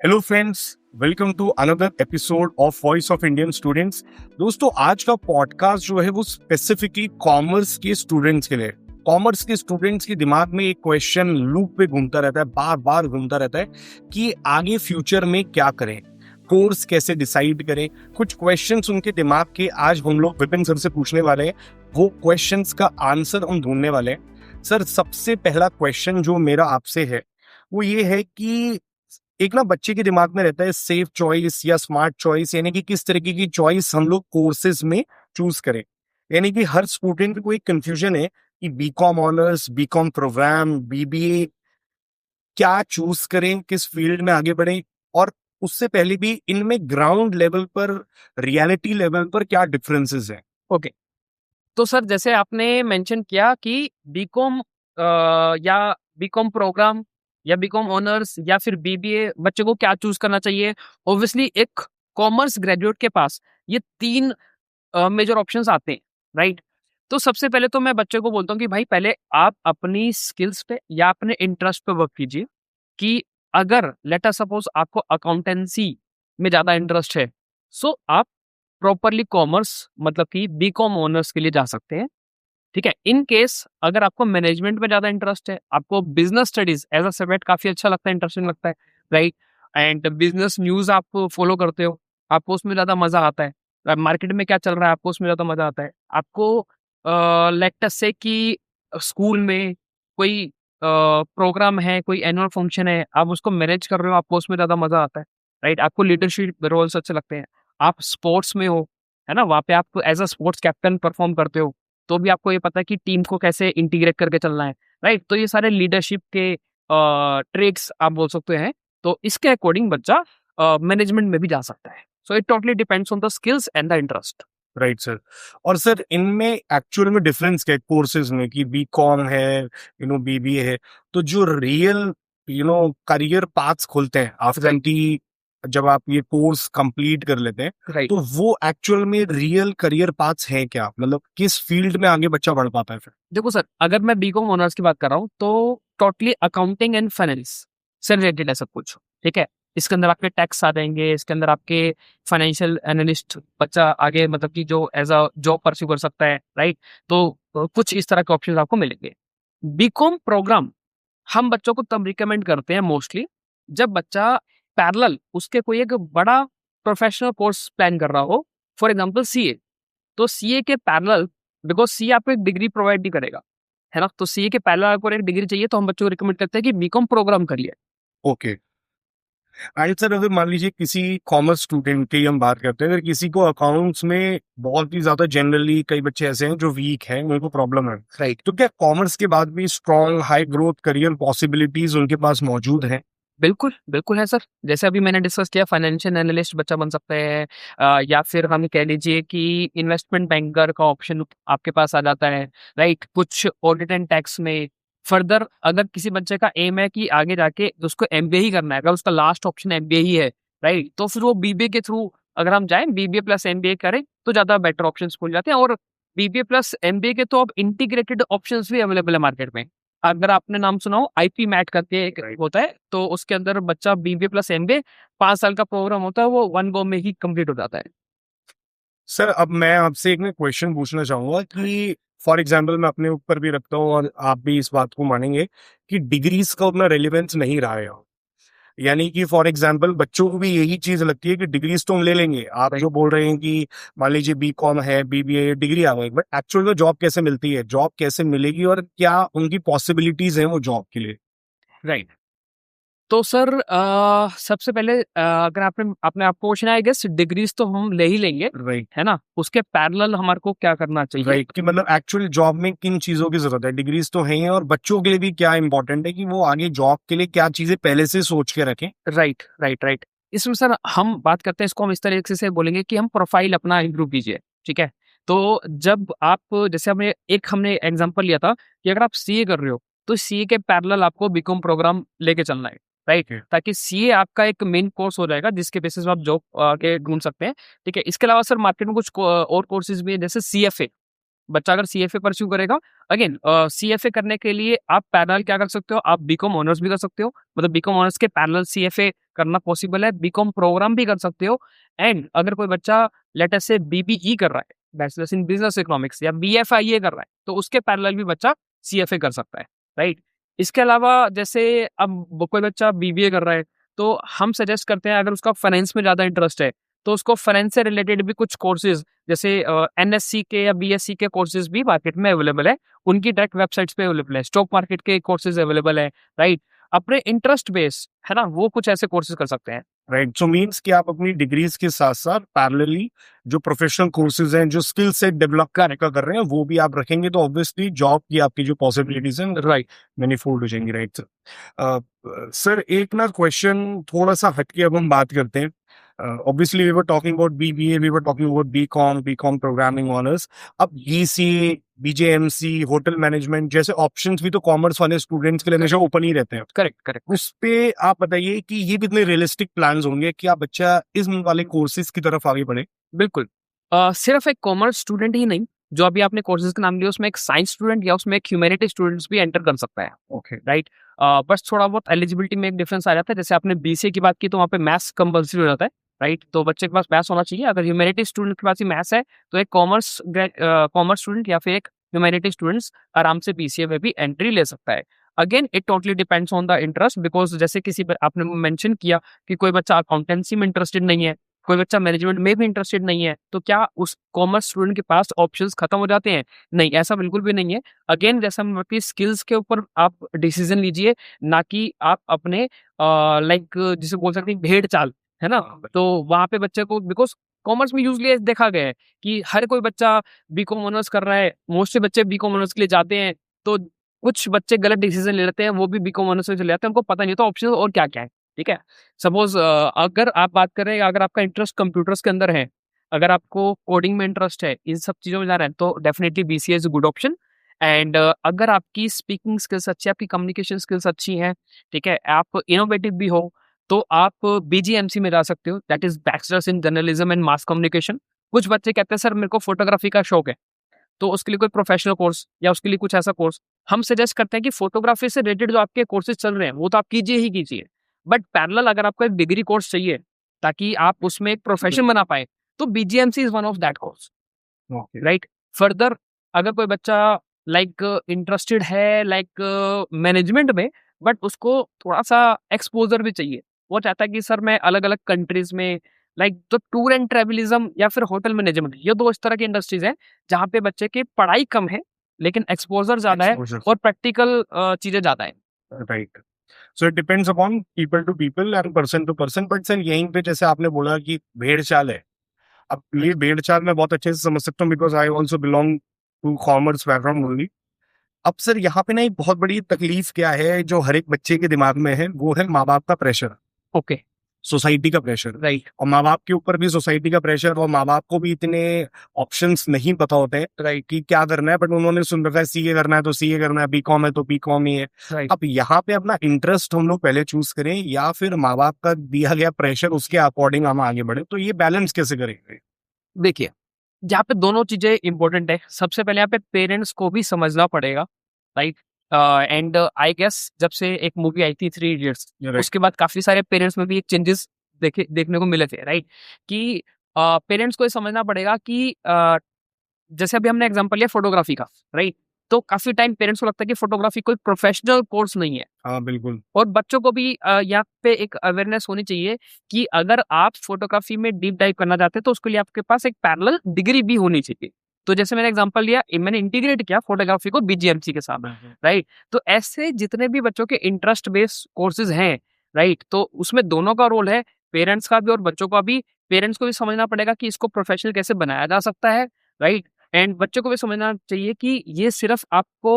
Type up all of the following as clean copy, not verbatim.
Hello friends, welcome to another episode of voice of Indian students. दोस्तों, आज का podcast जो है वो स्पेसिफिकली कॉमर्स के स्टूडेंट्स के लिए। कॉमर्स के स्टूडेंट्स के दिमाग में एक क्वेश्चन लूप पे घूमता रहता है, बार बार घूमता रहता है कि आगे फ्यूचर में क्या करें, कोर्स कैसे डिसाइड करें। कुछ क्वेश्चंस उनके दिमाग के आज हम लोग विपिन सर से पूछने वाले हैं। वो क्वेश्चंस का आंसर हम ढूंढने वाले हैं। सर, सबसे पहला क्वेश्चन जो मेरा आपसे है वो ये है कि एक ना बच्चे के दिमाग में रहता है सेफ चॉइस या स्मार्ट चॉइस, यानी कि किस तरीके की चॉइस हम लोग कोर्सेज में चूज करें। यानी कि हर स्टूडेंट को एक कंफ्यूजन है कि BCom honours, BCom programme, BBA क्या चूज करें, किस फील्ड में आगे बढ़ें। और उससे पहले भी इनमें ग्राउंड लेवल पर, रियलिटी लेवल पर क्या डिफरेंसेस हैं। ओके। तो सर, जैसे आपने मेंशन किया कि बीकॉम या बीकॉम प्रोग्राम या बीकॉम ऑनर्स या फिर बीबीए, बच्चे को क्या चूज करना चाहिए। ऑब्वियसली एक कॉमर्स ग्रेजुएट के पास ये तीन मेजर ऑप्शंस आते हैं, राइट। तो सबसे पहले तो मैं बच्चे को बोलता हूँ कि भाई पहले आप अपनी स्किल्स पे या अपने इंटरेस्ट पे वर्क कीजिए। कि अगर लेट अस सपोज आपको अकाउंटेंसी में ज्यादा इंटरेस्ट है, सो आप प्रॉपरली कॉमर्स मतलब कि बीकॉम ऑनर्स के लिए जा सकते हैं। ठीक है। इन केस अगर आपको मैनेजमेंट में ज्यादा इंटरेस्ट है, आपको business studies as a subject काफी अच्छा लगता है, इंटरेस्टिंग लगता है, राइट। एंड बिजनेस न्यूज आप फॉलो करते हो, आपको उसमें ज्यादा मजा आता है। मार्केट में क्या चल रहा है आपको उसमें ज्यादा मजा आता है। आपको लेट अस से कि स्कूल में कोई प्रोग्राम है, कोई एनुअल फंक्शन है, आप उसको मैनेज कर रहे हो, आपको उसमें ज्यादा मजा आता है, राइट। आपको लीडरशिप रोल्स अच्छे लगते हैं। आप स्पोर्ट्स में हो, है ना, वहाँ पे आप as a sports captain perform करते हो, तो भी आपको ये पता है कि टीम को कैसे इंटीग्रेट करके चलना है, राइट। तो ये सारे लीडरशिप के ट्रेड्स आप बोल सकते हैं। तो इसके अकॉर्डिंग बच्चा मैनेजमेंट में भी जा सकता है। So it totally depends on the skills and the interest. Right sir. और सर, इनमें एक्चुअल में डिफरेंस क्या है कोर्सेज में कि बीकॉम है, बीबीए है, तो जो रियल करियर पाथ्स खुलते हैं आफ्टर की, जब आप ये कोर्स कंप्लीट कर लेते हैं, राइट। तो वो एक्चुअल में रियल करियर पाथ्स हैं क्या, मतलब किस फील्ड में आगे बच्चा बढ़ पाता है फिर। देखो सर, अगर मैं बीकॉम ऑनर्स की बात कर रहा हूँ तो टोटली अकाउंटिंग एंड फाइनेंस से रिलेटेड है सब कुछ। ठीक है। इसके अंदर आपके टैक्स आ जाएंगे, इसके अंदर आपके फाइनेंशियल एनालिस्ट बच्चा आगे मतलब कि जो एज अ जॉब परस्यू कर सकता है, राइट। तो कुछ इस तरह के ऑप्शन आपको मिलेंगे। बीकॉम प्रोग्राम हम बच्चों को तब रिकमेंड करते हैं मोस्टली जब बच्चा पैरेलल उसके कोई एक बड़ा प्रोफेशनल कोर्स प्लान कर रहा हो। For example CA. तो सीए के पैरेलल, बिकॉज सीए आपको एक डिग्री प्रोवाइड नहीं करेगा, है ना, तो सीए के पैरेलल आपको एक डिग्री चाहिए, तो हम बच्चों को रिकमेंड करते हैं कि बीकॉम प्रोग्राम करिए। ओके। एंड सर, अगर मान लीजिए किसी कॉमर्स स्टूडेंट की हम बात करते हैं, अगर किसी को अकाउंट्स में बहुत ही ज्यादा, जनरली कई बच्चे ऐसे हैं जो वीक हैं, उनको प्रॉब्लम है, राइट। तो क्या कॉमर्स के बाद भी strong high growth career possibilities उनके पास मौजूद हैं। बिल्कुल, बिल्कुल है सर। जैसे अभी मैंने डिस्कस किया, फाइनेंशियल एनालिस्ट बच्चा बन सकता है, या फिर हम कह लीजिए कि इन्वेस्टमेंट बैंकर का ऑप्शन आपके पास आ जाता है, राइट। कुछ ऑडिट एंड टैक्स में फर्दर अगर किसी बच्चे का एम है कि आगे जाके उसको एमबीए ही करना है, अगर उसका लास्ट ऑप्शन एमबीए ही है, राइट, तो फिर वो बीबीए के थ्रू अगर हम जाएँ, बीबीए प्लस एमबीए करें, तो ज़्यादा बेटर ऑप्शंस खुल जाते हैं। और बीबीए प्लस एमबीए के तो अब इंटीग्रेटेड ऑप्शंस भी अवेलेबल है मार्केट में। अगर आपने नाम सुना हो, आईपी मैट करके एक होता है, तो उसके अंदर बच्चा बीबीए प्लस एमबीए 5 साल का प्रोग्राम होता है, वो वन गो में ही कंप्लीट हो जाता है। सर, अब मैं आपसे एक क्वेश्चन पूछना चाहूंगा कि फॉर एग्जाम्पल मैं अपने ऊपर भी रखता हूँ और आप भी इस बात को मानेंगे कि डिग्रीज का उतना रेलिवेंस नहीं रहा है। यानी कि फॉर एग्जाम्पल बच्चों को भी यही चीज लगती है कि डिग्रीज तो हम ले लेंगे, आप जो बोल रहे हैं कि मान लीजिए बीकॉम है, बीबीए डिग्री आ गई, बट एक्चुअल में जॉब कैसे मिलती है, जॉब कैसे मिलेगी, और क्या उनकी पॉसिबिलिटीज हैं वो जॉब के लिए। राइट। तो सर सबसे पहले अगर आपने अपने आपको क्वेश्चन आई गेस, डिग्रीज तो हम ले ही लेंगे, राइट। है ना। उसके पैरेलल हमारे को क्या करना चाहिए। राइट, कि मतलब एक्चुअल जॉब में किन चीजों की जरूरत है, डिग्रीज तो है ही है, और बच्चों के लिए भी क्या इंपॉर्टेंट है कि वो आगे जॉब के लिए क्या चीजें पहले से सोच के रखें। Right, right, right. इसमें सर हम बात करते हैं, इसको हम इस तरीके से बोलेंगे कि हम प्रोफाइल अपना इम्प्रूव कीजिए। ठीक है। तो जब आप, जैसे हमने एग्जांपल लिया था कि अगर आप सीए कर रहे हो, तो सीए के पैरेलल आपको बीकॉम प्रोग्राम लेके चलना है, राइट। Okay. ताकि सीए आपका एक मेन कोर्स हो जाएगा जिसके बेसिस पे आप जॉब आगे ढूंढ सकते हैं। ठीक है। इसके अलावा सर मार्केट में कुछ और कोर्सेज भी है, जैसे सीएफए, बच्चा अगर सीएफए परस्यू करेगा, अगेन सीएफए करने के लिए आप पैरेलल क्या कर सकते हो, आप बीकॉम ऑनर्स भी कर सकते हो, मतलब बीकॉम ऑनर्स के पैरेलल सीएफए करना पॉसिबल है, बीकॉम प्रोग्राम भी कर सकते हो। एंड अगर कोई बच्चा लेट अस से बीबीई कर रहा है, बैचलर्स इन बिजनेस इकोनॉमिक्स, या बीएफआईए कर रहा है, तो उसके पैरेलल भी बच्चा सीएफए कर सकता है, राइट। इसके अलावा जैसे अब कोई बच्चा बीबीए कर रहा है, तो हम सजेस्ट करते हैं अगर उसका फाइनेंस में ज़्यादा इंटरेस्ट है, तो उसको फाइनेंस से रिलेटेड भी कुछ कोर्सेज जैसे एनएससी के या बीएससी के कोर्सेज भी मार्केट में अवेलेबल है, उनकी डायरेक्ट वेबसाइट्स पे अवेलेबल है, स्टॉक मार्केट के कोर्सेज अवेलेबल है, राइट। अपने इंटरेस्ट बेस है ना, वो कुछ ऐसे कोर्सेज कर सकते हैं। राइट, सो मीन्स कि आप अपनी डिग्रीज के साथ साथ पैरेलली जो प्रोफेशनल कोर्सेज हैं, जो स्किल सेट डेवलप कर रहे हैं, वो भी आप रखेंगे, तो ऑब्वियसली जॉब की आपकी जो पॉसिबिलिटीज हैं, राइट। मैनीफोल्ड हो जाएंगी, राइट सर। सर एक ना क्वेश्चन थोड़ा सा हटके अब हम बात करते हैं। Obviously we were talking about BBA, we were talking about BCom programming honours. अब बीसीए, बीजेएमसी, होटल मैनेजमेंट जैसे ऑप्शंस भी तो कॉमर्स वाले स्टूडेंट्स के लिए हमेशा ओपन ही रहते हैं। Correct, correct. उस पे आप बताइए कि ये कितने रियलिस्टिक प्लान्स होंगे कि आप बच्चा इस वाले कोर्सेज की तरफ आगे बढ़े? बिल्कुल। सिर्फ एक कॉमर्स स्टूडेंट ही नहीं, जो अभी आपने कोर्सेज का नाम लिया, उसमें एक साइंस स्टूडेंट या उसमें एक ह्यूमैनिटी स्टूडेंट्स भी एंटर कर सकता है, ओके, राइट। बस थोड़ा बहुत एलिजिबिलिटी में एक डिफरेंस आ जाता है। जैसे आपने बीसीए की बात की, तो वहाँ पे मैथ्स कंपल्सरी हो जाता है, राइट। तो बच्चे के पास मैथ्स होना चाहिए। अगर ह्यूमैनिटी स्टूडेंट के पास ही मैथ्स है, तो एक कॉमर्स स्टूडेंट या फिर एक ह्यूमैनिटी स्टूडेंट्स आराम से बीसीए में भी एंट्री ले सकता है। Again it totally depends on the interest, because जैसे आपने मेंशन किया कि कोई बच्चा अकाउंटेंसी में इंटरेस्टेड नहीं है, कोई बच्चा मैनेजमेंट में भी इंटरेस्टेड नहीं है, तो क्या उस कॉमर्स स्टूडेंट के पास ऑप्शंस खत्म हो जाते हैं? नहीं, ऐसा बिल्कुल भी नहीं है। अगेन जैसा हम अपनी स्किल्स के ऊपर आप डिसीजन लीजिए, ना कि आप अपने लाइक जिसे बोल सकते हैं भेड़ चाल, है ना? तो वहाँ पे बच्चे को, बिकॉज कॉमर्स में यूजली देखा गया है कि हर कोई बच्चा बीकॉम ऑनर्स कर रहा है, मोस्टली बच्चे बीकॉम ऑनर्स के लिए जाते हैं, तो कुछ बच्चे गलत डिसीजन ले लेते हैं, वो भी बीकॉम ऑनर्स में चले जाते हैं, उनको पता नहीं होता ऑप्शन और क्या-क्या है, ठीक है? सपोज अगर आप बात करें, अगर आपका इंटरेस्ट कंप्यूटर्स के अंदर है, अगर आपको कोडिंग में इंटरेस्ट है, इन सब चीज़ों में जाना है, तो definitely BCA is a good option. And अगर आपकी स्पीकिंग स्किल्स अच्छी है, आपकी कम्युनिकेशन स्किल्स अच्छी हैं, ठीक है, आप इनोवेटिव भी हो, तो आप बीजीएमसी में जा सकते हो, that is bachelors in journalism and mass communication. कुछ बच्चे कहते हैं सर मेरे को फोटोग्राफी का शौक है, तो उसके लिए कोई प्रोफेशनल कोर्स या उसके लिए कुछ ऐसा कोर्स, हम सजेस्ट करते हैं कि फोटोग्राफी से रिलेटेड जो आपके कोर्सेज चल रहे हैं, वो तो आप कीजिए ही कीजिए। बट पैरेलल अगर आपको एक डिग्री कोर्स चाहिए, ताकि आप उसमें एक प्रोफेशन बना पाएँ, तो BGMC is one of that course, okay, right? Further अगर कोई बच्चा इंटरेस्टेड है मैनेजमेंट में, बट उसको थोड़ा-सा एक्सपोज़र भी चाहिए। वो चाहता है कि सर मैं अलग-अलग कंट्रीज़ में तो टूर एंड ट्रैवलिज़्म या फिर होटल मैनेजमेंट, ये 2 इस तरह की इंडस्ट्रीज़ हैं, जहाँ पे बच्चे की पढ़ाई कम है, लेकिन एक्सपोज़र ज़्यादा है एक्सपोजर, और प्रैक्टिकल चीज़ें ज़्यादा हैं। Right. So it depends upon people to people and person to person. But sir यहीं पे जैसे आपने बोला कि भेड़ चाल है, अब ये भेड़ चाल मैं बहुत अच्छे से समझ सकता हूँ, because I also belong to commerce background only. अब सर यहाँ पे ना एक बहुत बड़ी तकलीफ क्या है जो हर एक बच्चे के दिमाग में है, वो है माँ बाप का प्रेशर, ओके, सोसाइटी का प्रेशर। राइट, और माँ बाप के ऊपर भी सोसाइटी का प्रेशर, और माँ बाप को भी इतने ऑप्शंस नहीं पता होते हैं, राइट, कि क्या करना है, बट उन्होंने सुन रखा है सीए करना है तो सीए करना है, बीकॉम है तो बीकॉम ही है। राइट। अब यहाँ पे अपना इंटरेस्ट हम लोग पहले चूज करें, या फिर माँ बाप का दिया गया प्रेशर उसके अकॉर्डिंग हम आगे बढ़े, तो ये बैलेंस कैसे करेंगे? देखिए, यहाँ पे दोनों चीज़ें इम्पोर्टेंट है। सबसे पहले यहाँ पे पेरेंट्स को भी समझना पड़ेगा, राइट? एंड आई गेस जब से एक मूवी आई थी थ्री इडियट्स, राइट, उसके बाद काफ़ी सारे पेरेंट्स में भी एक चेंजेस देखने को मिले थे, राइट? कि पेरेंट्स को ये समझना पड़ेगा कि जैसे अभी हमने एग्जांपल लिया फोटोग्राफी का, राइट? तो काफ़ी टाइम पेरेंट्स को लगता है कि फोटोग्राफी कोई प्रोफेशनल कोर्स नहीं है। हाँ बिल्कुल, और बच्चों को भी यहाँ पे एक अवेयरनेस होनी चाहिए कि अगर आप फोटोग्राफी में डीप डाइव करना चाहते हैं, तो उसके लिए आपके पास एक पैरेलल डिग्री भी होनी चाहिए। तो जैसे मैंने एग्जांपल लिया, मैंने इंटीग्रेट किया फोटोग्राफी को बीजीएमसी के साथ, राइट? तो ऐसे जितने भी बच्चों के इंटरेस्ट बेस्ड कोर्सेज हैं, राइट? तो उसमें दोनों का रोल है, पेरेंट्स का भी और बच्चों का भी। पेरेंट्स को भी समझना पड़ेगा कि इसको प्रोफेशनल कैसे बनाया जा सकता है, राइट? एंड बच्चों को भी समझना चाहिए कि ये सिर्फ आपको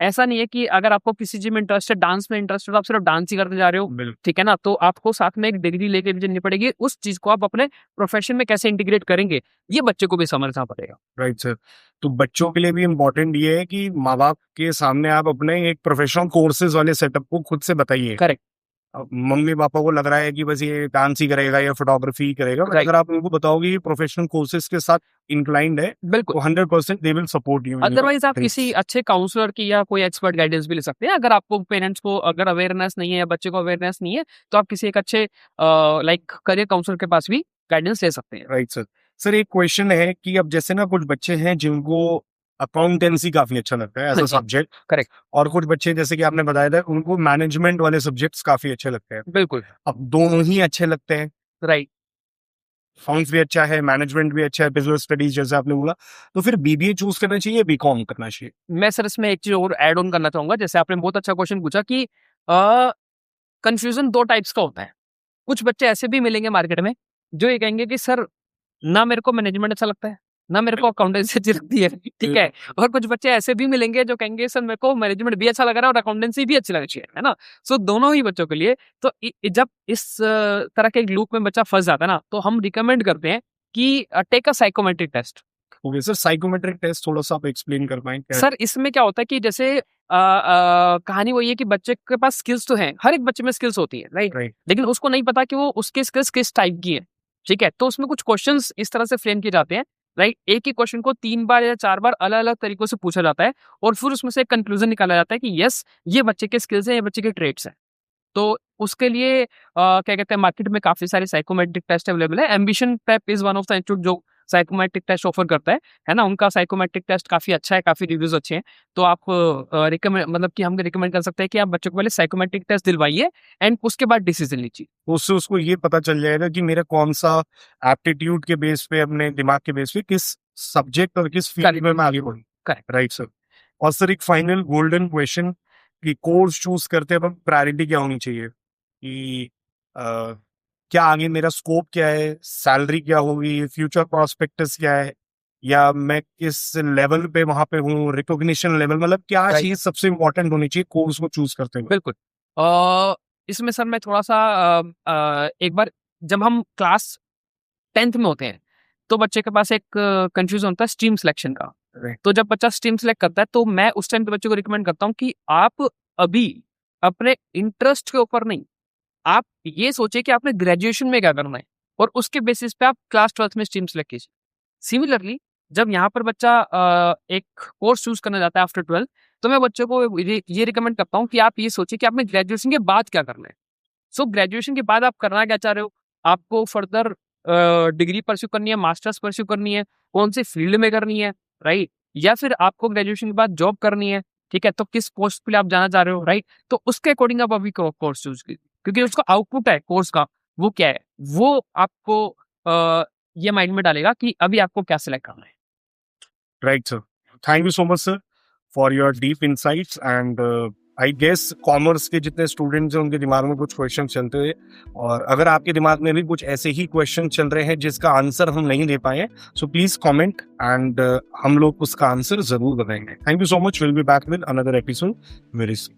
ऐसा नहीं है कि अगर आपको किसी चीज़ में इंटरेस्ट है, डांस में इंटरेस्ट है, तो आप सिर्फ डांस ही करने जा रहे हो, बिल्कुल, ठीक है ना? तो आपको साथ में एक डिग्री लेके भी चलनी पड़ेगी। उस चीज़ को आप अपने प्रोफेशन में कैसे इंटीग्रेट करेंगे, ये बच्चे को भी समझना पड़ेगा। Right sir. तो बच्चों के लिए भी इम्पोर्टेंट ये है कि माँ बाप के सामने आप अपने एक प्रोफेशनल कोर्सेज वाले सेटअप को खुद से बताइए, करेक्ट, मम्मी पापा को लग रहा है कि बस ये डांस ही करेगा या फोटोग्राफी ही करेगा, बट Right. अगर आप उनको बताओगे ये प्रोफेशनल कोर्सेज के साथ इंक्लाइंड है बिल्कुल। तो 100% they will support you. Otherwise आप किसी अच्छे काउंसलर की या कोई एक्सपर्ट गाइडेंस भी ले सकते हैं। अगर आपको पेरेंट्स को अगर अवेयरनेस नहीं है या बच्चे को अवेयरनेस नहीं है, तो आप किसी एक अच्छे लाइक करियर काउंसलर के पास भी गाइडेंस ले सकते हैं। Right sir. सर एक क्वेश्चन है कि अब जैसे ना कुछ बच्चे हैं जिनको अकाउंटेंसी काफी अच्छा लगता है एज हाँ अ जी, सब्जेक्ट, करेक्ट, और कुछ बच्चे जैसे कि आपने बताया था उनको मैनेजमेंट वाले सब्जेक्ट्स काफी अच्छे लगते हैं। बिल्कुल, अब दोनों ही अच्छे लगते हैं, राइट। अकाउंट्स भी अच्छा है, मैनेजमेंट भी अच्छा है, बिजनेस स्टडीज जैसे आपने बोला, तो फिर बीबीए चूज करना चाहिए, बीकॉम करना चाहिए? मैं सर इसमें एक चीज़ और ऐड ऑन करना चाहूँगा, जैसे आपने बहुत अच्छा क्वेश्चन पूछा कि कन्फ्यूज़न 2 टाइप्स का होता है। कुछ बच्चे ऐसे भी मिलेंगे मार्केट में, जो ये कहेंगे कि सर ना मेरे को मैनेजमेंट अच्छा लगता है, ना मेरे को अकाउंटेंसी अच्छी लगती है, ठीक है? और कुछ बच्चे ऐसे भी मिलेंगे जो कहेंगे सर मेरे को मैनेजमेंट भी अच्छा लग रहा है और अकाउंटेंसी भी अच्छी लगनी चाहिए, है ना? सो दोनों ही बच्चों के लिए तो जब इस तरह के एक लूप में बच्चा फँस जाता है ना, तो हम रिकमेंड करते हैं कि take a psychometric test. Okay sir, psychometric test थोड़ा सा आप एक्सप्लेन कर पाएं क्या? सर इसमें क्या होता है कि जैसे कहानी वही है कि बच्चे के पास स्किल्स तो हैं, हर एक बच्चे में स्किल्स होती है, राइट? राइट। लेकिन उसको नहीं पता कि वो उसकी स्किल्स किस टाइप की है, ठीक है? तो उसमें कुछ क्वेश्चंस इस तरह से फ्रेम किए जाते हैं, राइट? एक ही क्वेश्चन को 3 बार या 4 बार अलग-अलग तरीकों से पूछा जाता है और फिर उसमें से एक कंक्लूजन निकाला जाता है कि यस, ये बच्चे के स्किल्स हैं, ये बच्चे के ट्रेट्स हैं। तो उसके लिए क्या कहते हैं मार्केट में काफ़ी सारे साइकोमेट्रिक टेस्ट अवेलेबल है। Ambition prep is one of the institute जो साइकोमेट्रिक टेस्ट ऑफर करता है ना? उनका साइकोमेट्रिक टेस्ट काफ़ी अच्छा है, काफ़ी रिव्यूज़ अच्छे हैं। तो आप रिकमेंड मतलब कि हम रिकमेंड कर सकते हैं कि आप बच्चों को पहले साइकोमेट्रिक टेस्ट दिलवाइए एंड उसके बाद डिसीजन लीजिए। उससे उसको ये पता चल जाएगा कि मेरा कौन सा एप्टीट्यूड के बेस पे, अपने दिमाग के बेस पे किस सब्जेक्ट और किस फील्ड में मैं आगे बढ़ूँ। करेक्ट। Right sir. और सर एक फाइनल गोल्डन क्वेश्चन कि कोर्स चूज करते वक्त प्रायोरिटी क्या होनी चाहिए, कि क्या आगे मेरा स्कोप क्या है, सैलरी क्या होगी, फ्यूचर प्रोस्पेक्टस क्या है, या मैं किस लेवल पे वहां पे हूँ, रिकॉग्निशन लेवल, मतलब क्या Right. चीज सबसे इंपॉर्टेंट होनी चाहिए कोर्स को चूज करते हुए? बिल्कुल। इसमें सर मैं थोड़ा-सा एक बार जब हम क्लास 10th में होते हैं, तो बच्चे के पास एक कन्फ्यूज़न होता है स्ट्रीम सिलेक्शन का। Right. तो जब बच्चा स्ट्रीम सिलेक्ट करता है, तो मैं उस टाइम पे बच्चों को रिकमेंड करता हूँ कि आप अभी अपने इंटरेस्ट के ऊपर नहीं, आप ये सोचिए कि आपने ग्रेजुएशन में क्या करना है और उसके बेसिस पे आप क्लास 12th में स्ट्रीम सिलेक्ट कीजिए। सिमिलरली जब यहाँ पर बच्चा एक कोर्स चूज़ करने जाता है आफ्टर 12th, तो मैं बच्चों को ये रिकमेंड करता हूँ कि आप ये सोचिए कि आपने ग्रेजुएशन के बाद क्या करना है। सो ग्रेजुएशन के बाद आप करना क्या चाह रहे हो? आपको फर्दर डिग्री परस्यू करनी है, मास्टर्स परस्यू करनी है, कौन-सी फील्ड में करनी है, राइट? या फिर आपको ग्रेजुएशन के बाद जॉब करनी है, ठीक है? तो किस पोस्ट पे आप जाना चाह रहे हो, राइट? तो उसके अकॉर्डिंग आप अभी कोर्स चूज़ कीजिए, क्योंकि उसका आउटपुट है कोर्स का, वो क्या है? वो आपको ये माइंड में डालेगा कि अभी आपको क्या सिलेक्ट करना है। Right, sir. Thank you so much, sir, for your deep insights. And I guess commerce के जितने स्टूडेंट्स हैं उनके दिमाग में कुछ क्वेश्चन चलते हैं, और अगर आपके दिमाग में भी कुछ ऐसे ही क्वेश्चन चल रहे हैं जिसका आंसर हम नहीं दे पाए, सो प्लीज कमेंट एंड हम लोग उसका आंसर जरूर बताएंगे। Thank you so much. Will be back with another episode very soon.